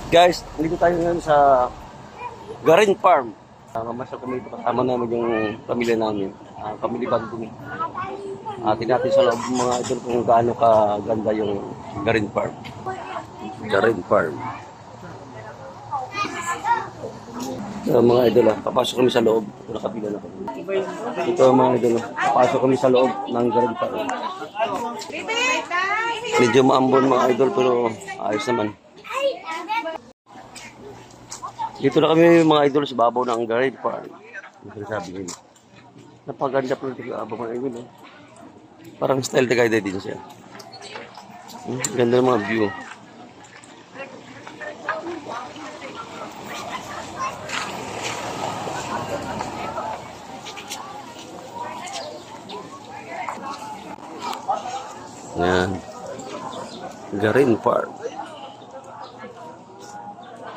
Guys, dito tayo ngayon sa Garin Farm. Mamasyal kami ito kasama namin yung pamilya namin. Pamilya Bandung. Atin natin sa loob mga idol kung gaano kaganda yung Garin Farm. Garin Farm. Mga idol, papasok kami sa loob. Ito nakabila na kami. Ito mga idol, papasok kami sa loob ng Garin Farm. Medyo maambon mga idol pero ayos naman. Dito na kami mga idol sa babaw ng Garin Farm. Ito sabi nila. Napaganda po ito abang mga idol. Parang style na guide din siya. Ganda ng mga view. Yan. Garin Farm.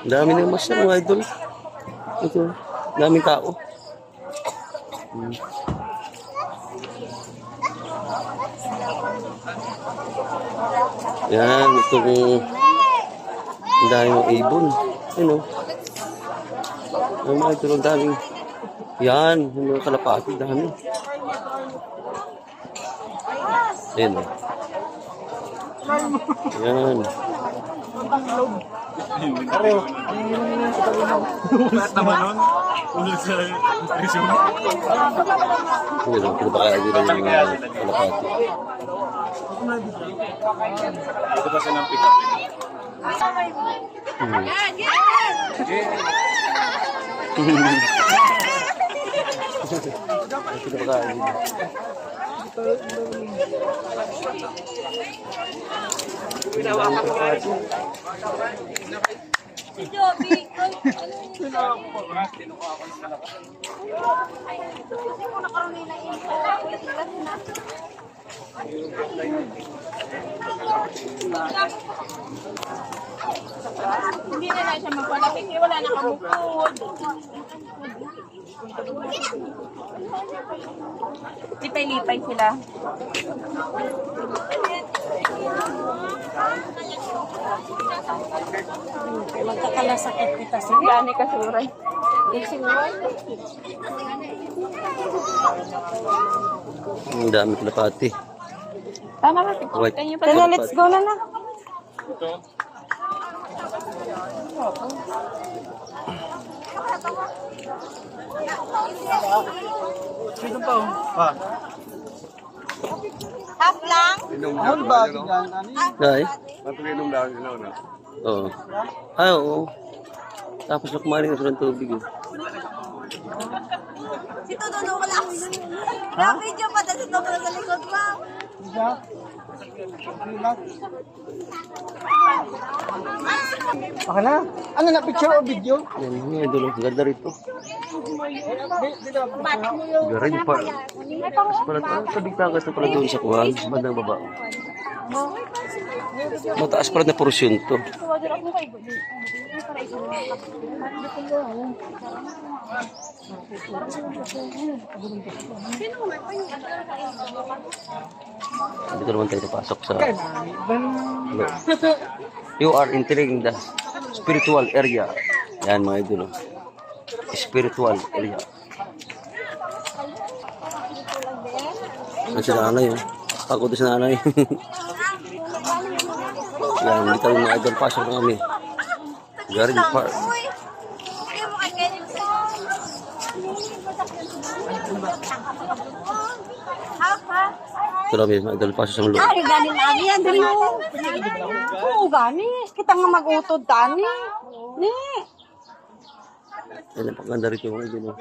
Dami na masyadong mga idol. Ito, daming tao. Yan, itong daming ibon. Ano? Ang mga idol, ang daming. Yan, yung mga kalapati, dami. Yan. Yan. Lahat naman nun, ulit sa nutrition. Ano ba kaya din yung kalapati? Ito ba siya ng pick-up? Ito ba kaya din? Si Joby, hindi na siya magpalapit, wala na kamukod. Lipay-lipay sila. Magkakalasakit kita si Gani kasuray. Ang dami kalapati. Tama ba? White. Kaya let's go na na. Sino pa? Pa. Half lang? Ano ba? Ay? Matulinom lang ilaw na. Oo. Ah, oo. Tapos na kumain ng tubig. Si Todo wala. Na-video pa dahil si Todo sa likod mo. Okay na. Ano na picture o video? Yan, mga idol. Ganda rito. Garin Farm. Tapos pala, tabig-tagas na pala doon sa kuhan. Bandang baba. Mataas pala na porosyon to. Dito naman tayo napasok sa... You are entering the spiritual area. Yan mga idol. Spiritual area. Yan si nanay. Pagod si nanay. Yan, dito yung mga idol. Pasok na kami. Garin Farm. Ito namin, mga idol. Pasok sa loob. Ay, gani lagi yan. Dali mo. Oo, gani. Kita nga mag-utod, gani. Ni. Yan ang paganda rito mga idol.